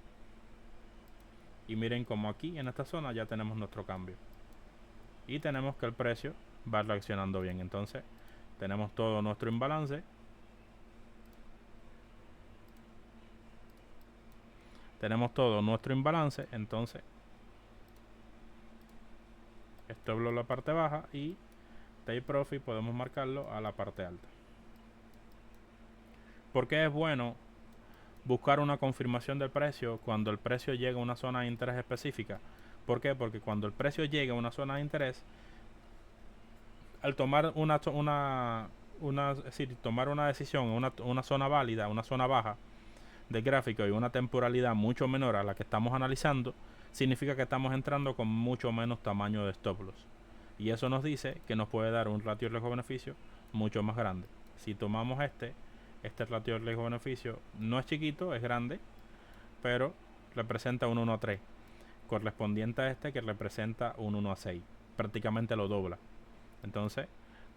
y miren como aquí en esta zona ya tenemos nuestro cambio. Y tenemos que el precio va reaccionando bien. Entonces tenemos todo nuestro imbalance. Entonces stop loss la parte baja y take profit podemos marcarlo a la parte alta. ¿Por qué es bueno buscar una confirmación del precio cuando el precio llega a una zona de interés específica? ¿Por qué? Porque cuando el precio llega a una zona de interés, al tomar tomar una decisión en una zona válida, una zona baja del gráfico y una temporalidad mucho menor a la que estamos analizando, significa que estamos entrando con mucho menos tamaño de stop loss. Y eso nos dice que nos puede dar un ratio riesgo-beneficio mucho más grande. Si tomamos este ratio riesgo-beneficio no es chiquito, es grande, pero representa un 1:3, correspondiente a este que representa un 1:6. Prácticamente lo dobla. Entonces,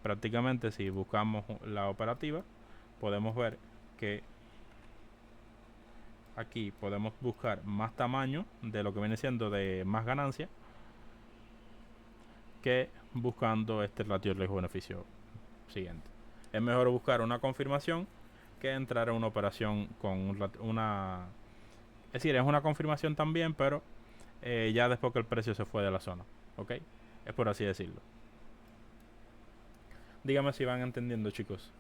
prácticamente si buscamos la operativa, podemos ver que aquí podemos buscar más tamaño de lo que viene siendo de más ganancia que buscando este ratio riesgo-beneficio siguiente. Es mejor buscar una confirmación que entrar en una operación con una... Es decir, es una confirmación también, pero ya después que el precio se fue de la zona. ¿Ok? Es por así decirlo. Dígame si van entendiendo, chicos.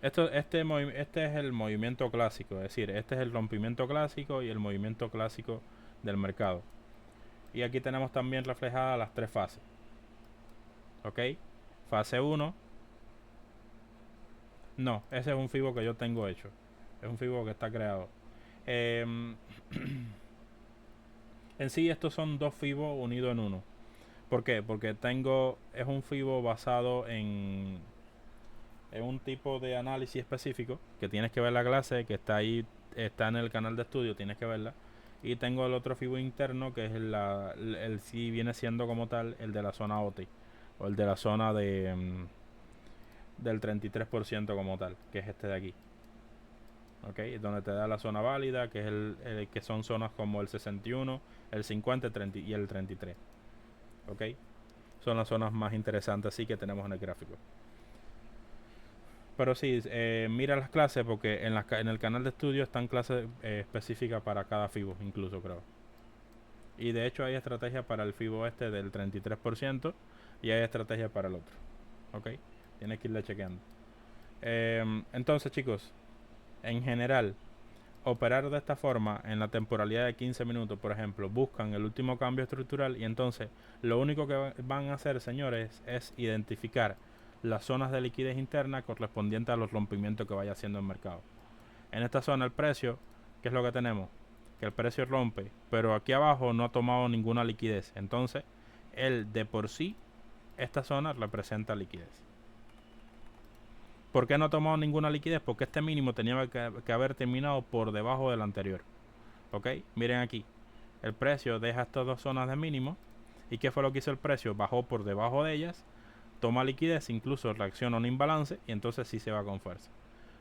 Este es el movimiento clásico, es decir, este es el rompimiento clásico y el movimiento clásico del mercado. Y aquí tenemos también reflejadas las tres fases. ¿Ok? Fase 1. No, ese es un fibo que yo tengo hecho. Es un fibo que está creado. En sí estos son dos fibos unidos en uno. ¿Por qué? Porque es un fibo basado en un tipo de análisis específico que tienes que ver la clase que está ahí, está en el canal de estudio, tienes que verla. Y tengo el otro fibo interno que es el sí viene siendo como tal el de la zona OTI o el de la zona del 33% como tal, que es este de aquí. ¿Ok? Donde te da la zona válida, que es que son zonas como el 61, el 50 y el 33. ¿Ok? Son las zonas más interesantes así que tenemos en el gráfico. Pero sí, mira las clases porque en el canal de estudio están clases específicas para cada FIBO, incluso creo. Y de hecho hay estrategia para el FIBO este del 33% y hay estrategia para el otro. ¿Ok? Tienes que irle chequeando. Entonces, chicos, en general, operar de esta forma en la temporalidad de 15 minutos, por ejemplo, buscan el último cambio estructural y entonces lo único que van a hacer, señores, es identificar las zonas de liquidez interna correspondientes a los rompimientos que vaya haciendo el mercado. En esta zona el precio, ¿qué es lo que tenemos? Que el precio rompe, pero aquí abajo no ha tomado ninguna liquidez. Entonces, él de por sí, esta zona representa liquidez. ¿Por qué no ha tomado ninguna liquidez? Porque este mínimo tenía que haber terminado por debajo del anterior. ¿Ok? Miren aquí. El precio deja estas dos zonas de mínimo. ¿Y qué fue lo que hizo el precio? Bajó por debajo de ellas, toma liquidez, incluso reacciona a un imbalance y entonces sí se va con fuerza.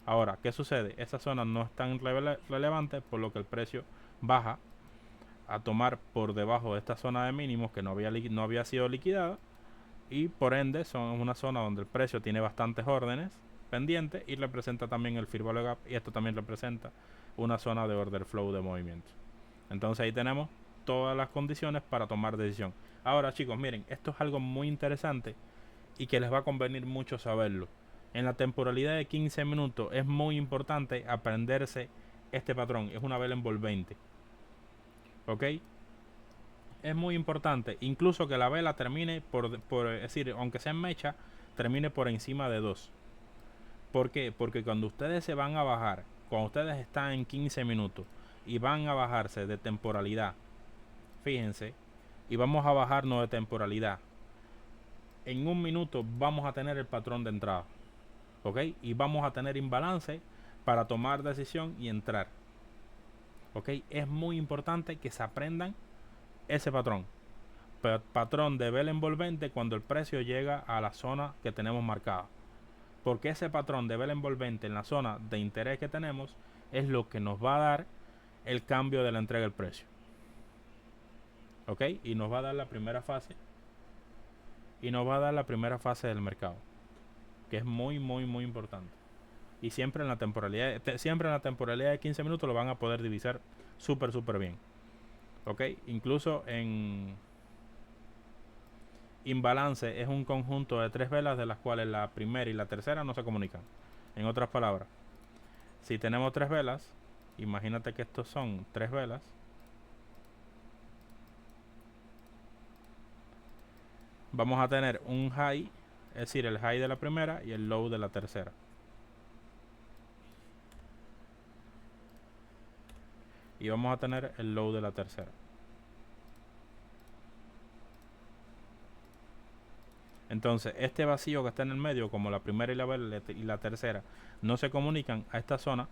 Ahora, ¿qué sucede? Esas zonas no están relevantes, por lo que el precio baja a tomar por debajo de esta zona de mínimos que no había sido liquidada y por ende son una zona donde el precio tiene bastantes órdenes pendientes y representa también el Fair Value Gap y esto también representa una zona de order flow de movimiento. Entonces ahí tenemos todas las condiciones para tomar decisión. Ahora, chicos, miren, esto es algo muy interesante y que les va a convenir mucho saberlo. En la temporalidad de 15 minutos es muy importante aprenderse este patrón. Es una vela envolvente. ¿Ok? Es muy importante. Incluso que la vela termine es decir, aunque sea en mecha, termine por encima de 2. ¿Por qué? Porque cuando ustedes se van a bajar, cuando ustedes están en 15 minutos y van a bajarse de temporalidad, fíjense, y vamos a bajarnos de temporalidad, en un minuto vamos a tener el patrón de entrada. ¿Ok? Y vamos a tener imbalance para tomar decisión y entrar. ¿Ok? Es muy importante que se aprendan ese patrón. Patrón de vela envolvente cuando el precio llega a la zona que tenemos marcada. Porque ese patrón de vela envolvente en la zona de interés que tenemos es lo que nos va a dar el cambio de la entrega del precio. ¿Ok? Y nos va a dar la primera fase. Y nos va a dar la primera fase del mercado. Que es muy, muy, muy importante. Y siempre en la temporalidad de 15 minutos lo van a poder divisar súper bien. ¿Ok? Incluso en imbalance es un conjunto de tres velas de las cuales la primera y la tercera no se comunican. En otras palabras, si tenemos tres velas, imagínate que estos son tres velas. Vamos a tener un high, es decir, el high de la primera y el low de la tercera. Y vamos a tener el low de la tercera. Entonces, este vacío que está en el medio, como la primera y la tercera, no se comunican a esta zona.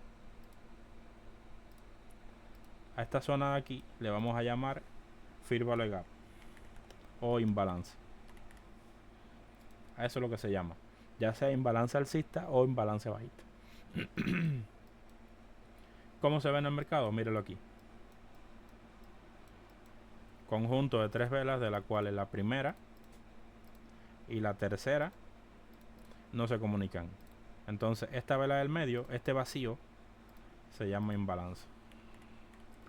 A esta zona de aquí le vamos a llamar Fair Value Gap o imbalance. A eso es lo que se llama. ya sea imbalance alcista o imbalance bajista. ¿Cómo se ve en el mercado? Míralo aquí. Conjunto de 3 velas, de las cuales la primera y la tercera no se comunican. Entonces esta vela del medio, este vacío, se llama imbalance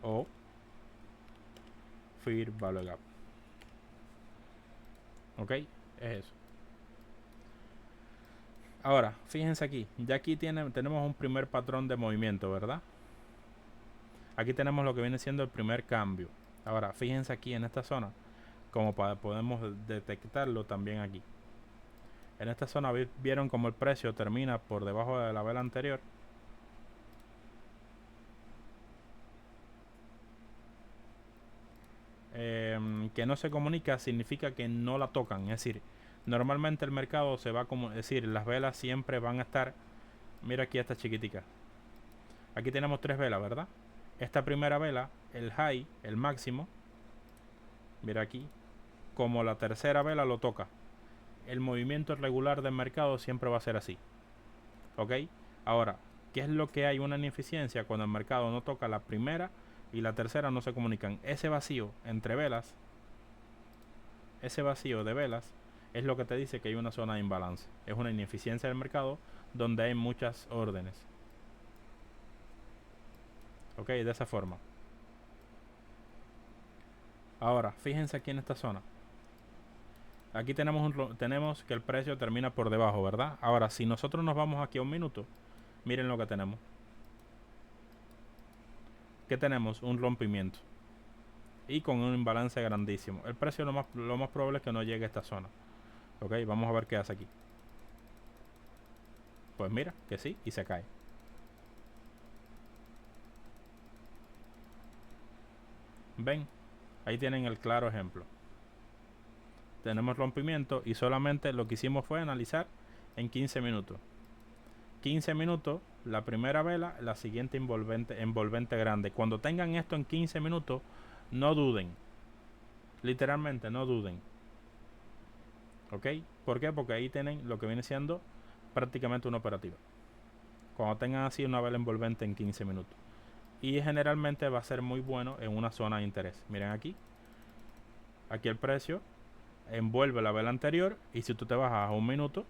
o Fair Value Gap. Ok, es eso. Ahora, fíjense aquí, ya aquí tenemos un primer patrón de movimiento, ¿verdad? Aquí tenemos lo que viene siendo el primer cambio. Ahora, fíjense aquí en esta zona, como podemos detectarlo también aquí. En esta zona vieron como el precio termina por debajo de la vela anterior. Que no se comunica significa que no la tocan. Es decir, normalmente el mercado se va como, es decir, las velas siempre van a estar. Mira aquí esta chiquitica. Aquí tenemos 3 velas, ¿verdad? Esta primera vela, el high, el máximo. Mira aquí. Como la tercera vela lo toca. El movimiento regular del mercado siempre va a ser así. ¿Ok? Ahora, ¿qué es lo que hay una ineficiencia cuando el mercado no toca la primera y la tercera no se comunican? Ese vacío entre velas, ese vacío de velas, es lo que te dice que hay una zona de imbalance. Es una ineficiencia del mercado donde hay muchas órdenes. ¿Ok? De esa forma. Ahora, fíjense aquí en esta zona. Aquí tenemos que el precio termina por debajo, ¿verdad? Ahora, si nosotros nos vamos aquí a un minuto, miren lo que tenemos. ¿Qué tenemos? Un rompimiento. Y con un imbalance grandísimo. El precio lo más probable es que no llegue a esta zona. Ok, vamos a ver qué hace aquí. Pues mira, que sí, y se cae. ¿Ven? Ahí tienen el claro ejemplo. Tenemos rompimiento y solamente lo que hicimos fue analizar en 15 minutos. 15 minutos, la primera vela, la siguiente envolvente grande. Cuando tengan esto en 15 minutos, no duden. Literalmente, no duden. ¿Ok? ¿Por qué? Porque ahí tienen lo que viene siendo prácticamente una operativa. Cuando tengan así una vela envolvente en 15 minutos. Y generalmente va a ser muy bueno en una zona de interés. Miren aquí. Aquí el precio envuelve la vela anterior. Y si tú te bajas a un minuto,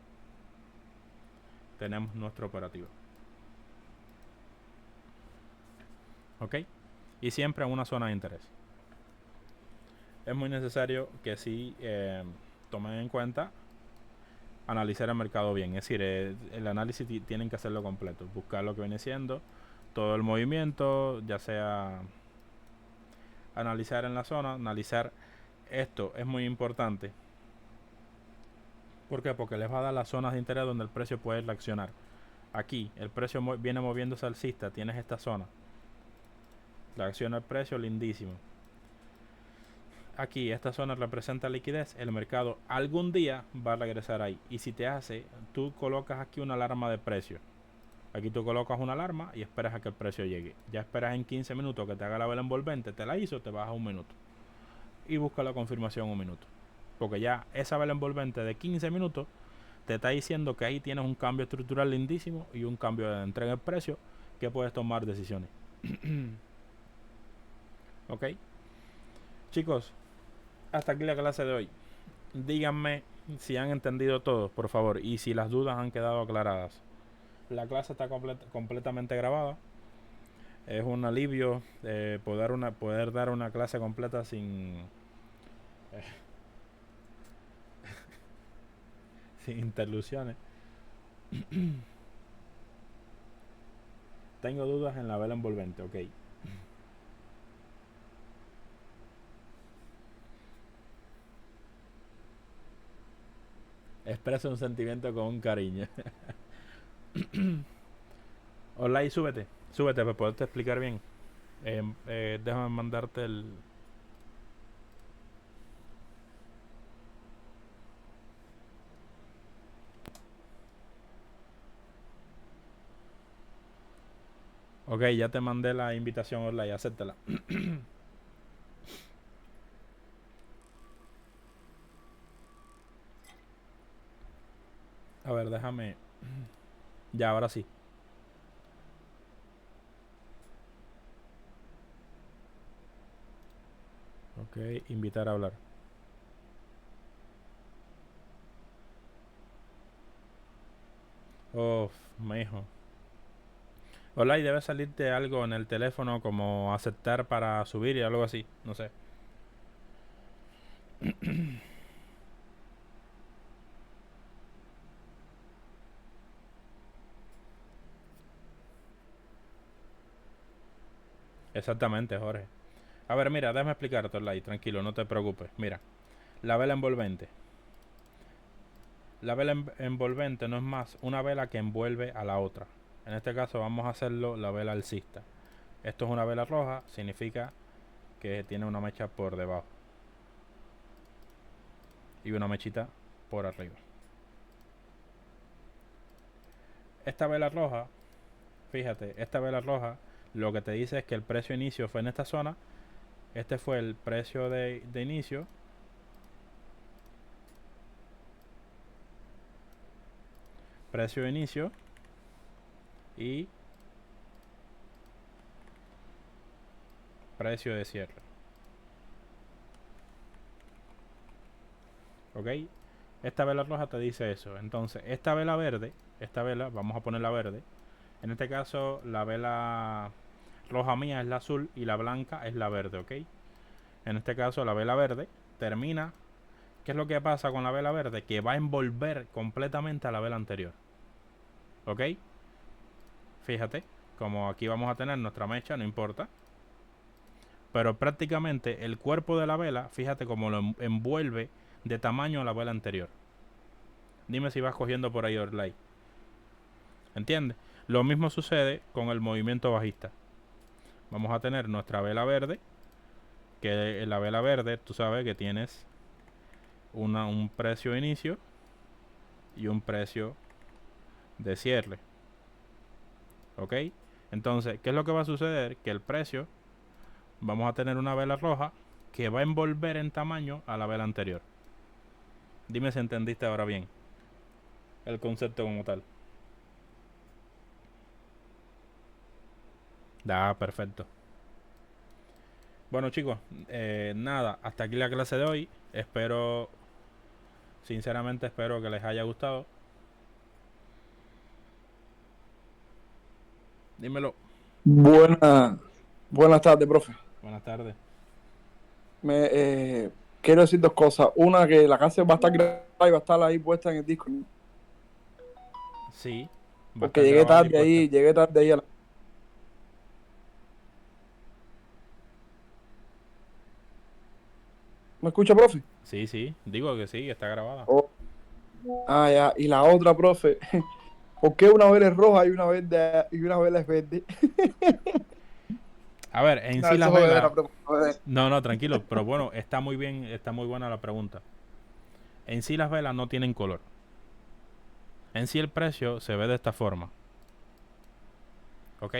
tenemos nuestro operativo. ¿Ok? Y siempre en una zona de interés. Es muy necesario que sí tomen en cuenta analizar el mercado bien. Es decir, el análisis tienen que hacerlo completo. Buscar lo que viene siendo todo el movimiento, ya sea analizar en la zona, analizar esto es muy importante. ¿Por qué? Porque les va a dar las zonas de interés donde el precio puede reaccionar. Aquí el precio viene moviéndose alcista, tienes esta zona. Reacciona el precio lindísimo. Aquí esta zona representa liquidez, el mercado algún día va a regresar ahí. Y si te hace, tú colocas aquí una alarma de precio. Aquí tú colocas una alarma y esperas a que el precio llegue. Ya esperas en 15 minutos que te haga la vela envolvente, te la hizo, te bajas un minuto. Y busca la confirmación un minuto. Porque ya esa vela envolvente de 15 minutos te está diciendo que ahí tienes un cambio estructural lindísimo y un cambio de entrega de precio que puedes tomar decisiones. Ok. Chicos, hasta aquí la clase de hoy. Díganme si han entendido todo, por favor, y si las dudas han quedado aclaradas. La clase está completamente grabada. Es un alivio poder dar una clase completa sin interrupciones. Tengo dudas en la vela envolvente, ok. Expresa un sentimiento con un cariño. Hola y súbete para poderte explicar bien. Déjame mandarte el... Ok, ya te mandé la invitación online, acéptala. A ver, déjame. Ya, ahora sí. Ok, invitar a hablar. Uf, mijo. Hola, y debe salirte algo en el teléfono como aceptar para subir y algo así. No sé. Exactamente, Jorge. A ver, mira, déjame explicarte, Olay, tranquilo, no te preocupes. Mira, la vela envolvente. La vela envolvente no es más una vela que envuelve a la otra. En este caso vamos a hacerlo la vela alcista. Esto es una vela roja, significa que tiene una mecha por debajo y una mechita por arriba. Esta vela roja, fíjate, esta vela roja lo que te dice es que el precio de inicio fue en esta zona. Este fue el precio de inicio. Precio de inicio y precio de cierre. ¿Ok? Esta vela roja te dice eso. Entonces, esta vela verde, esta vela, vamos a ponerla verde. En este caso, la vela roja mía es la azul y la blanca es la verde, ¿ok? En este caso, la vela verde termina. ¿Qué es lo que pasa con la vela verde? Que va a envolver completamente a la vela anterior. ¿Ok? Fíjate, como aquí vamos a tener nuestra mecha, no importa. Pero prácticamente el cuerpo de la vela, fíjate cómo lo envuelve de tamaño a la vela anterior. Dime si vas cogiendo por ahí, Orlay. ¿Entiendes? Lo mismo sucede con el movimiento bajista. Vamos a tener nuestra vela verde, que en la vela verde tú sabes que tienes un precio de inicio y un precio de cierre. ¿Ok? Entonces, ¿qué es lo que va a suceder? Que el precio, vamos a tener una vela roja que va a envolver en tamaño a la vela anterior. Dime si entendiste ahora bien el concepto como tal. Da, perfecto. Bueno chicos, nada, hasta aquí la clase de hoy. Espero, sinceramente espero que les haya gustado. Dímelo. Buenas tardes, profe. Buenas tardes. Me, quiero decir dos cosas. Una, que la clase va a estar grabada y va a estar ahí puesta en el disco, ¿no? Sí, va a Porque estar grabada y puesta. llegué tarde ahí. ¿Me escucha, profe? Sí, sí, digo que sí, está grabada. Oh. Ah, ya. Y la otra, profe. ¿Por qué una vela es roja y una vela es verde? A ver, en No, sí eso las es jodedera, velas. profe. Jodedera. No, no, tranquilo, pero bueno, está muy bien, está muy buena la pregunta. En sí las velas no tienen color. En sí el precio se ve de esta forma. ¿Ok?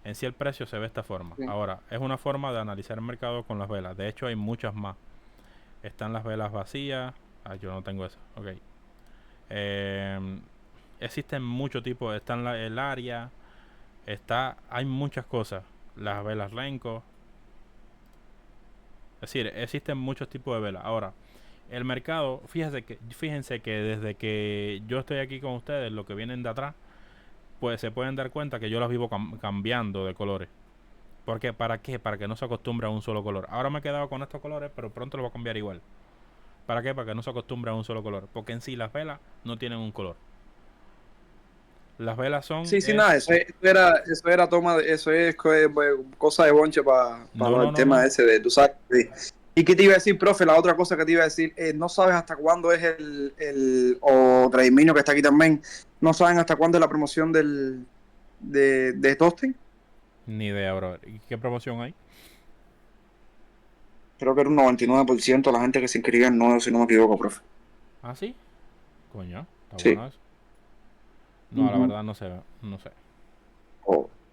En sí el precio se ve de esta forma. Sí. Ahora, es una forma de analizar el mercado con las velas. De hecho, hay muchas más. Están las velas vacías. Ah, yo no tengo eso. Ok. Existen muchos tipos. Está en el área. Hay muchas cosas. Las velas Renko. Es decir, existen muchos tipos de velas. Ahora, el mercado, fíjense que desde que yo estoy aquí con ustedes, los que vienen de atrás, pues se pueden dar cuenta que yo las vivo cambiando de colores. ¿Por qué? ¿Para qué? Para que no se acostumbre a un solo color. Ahora me he quedado con estos colores, pero pronto lo voy a cambiar igual. ¿Para qué? Para que no se acostumbre a un solo color. Porque en sí las velas no tienen un color. Las velas son... Sí, nada, eso era eso es cosa de bonche para No, no, el no, tema no. ese de, tú sabes. ¿Y qué te iba a decir, profe? La otra cosa que te iba a decir, no sabes hasta cuándo es o Traimino que está aquí también, no saben hasta cuándo es la promoción de Tosten. Ni idea, bro. ¿Y qué promoción hay? Creo que era un 99% de la gente que se inscribía en nuevo, si no me equivoco, profe. ¿Ah, sí? Coño, está Sí. bueno eso. No, la Uh-huh. verdad no sé. No sé.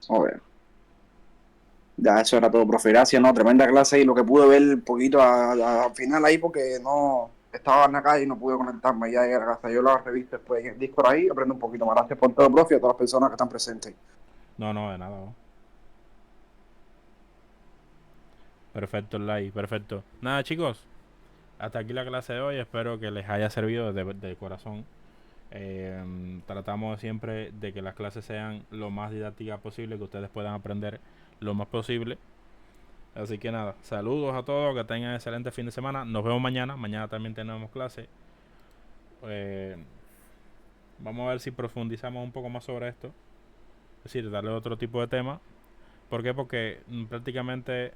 Joder. Ya, eso era todo, profe. Gracias, no, tremenda clase y lo que pude ver un poquito al final ahí, porque no. estaba en la calle y no pude conectarme, ya llegué a la casa. Yo la reviso después en el Discord ahí, aprendo un poquito más. Gracias por todo, profe, y a todas las personas que están presentes. No, no, de nada. ¿No? Perfecto, like, perfecto. Nada, chicos, hasta aquí la clase de hoy. Espero que les haya servido de corazón. Tratamos siempre de que las clases sean lo más didácticas posible, que ustedes puedan aprender lo más posible. Así que nada, saludos a todos, que tengan excelente fin de semana. Nos vemos mañana. Mañana también tenemos clase. Vamos a ver si profundizamos un poco más sobre esto. Es decir, darle otro tipo de tema. ¿Por qué? Porque prácticamente,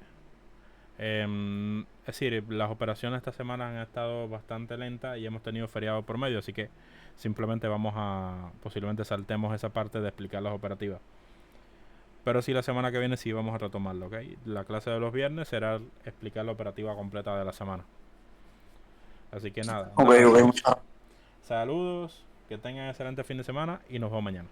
es decir, las operaciones esta semana han estado bastante lentas y hemos tenido feriado por medio. Así que simplemente posiblemente saltemos esa parte de explicar las operativas. Pero sí, la semana que viene sí vamos a retomarlo, ¿ok? La clase de los viernes será explicar la operativa completa de la semana. Así que nada. Ok, Nada, ok, chicos. muchas gracias. Saludos, que tengan excelente fin de semana y nos vemos mañana.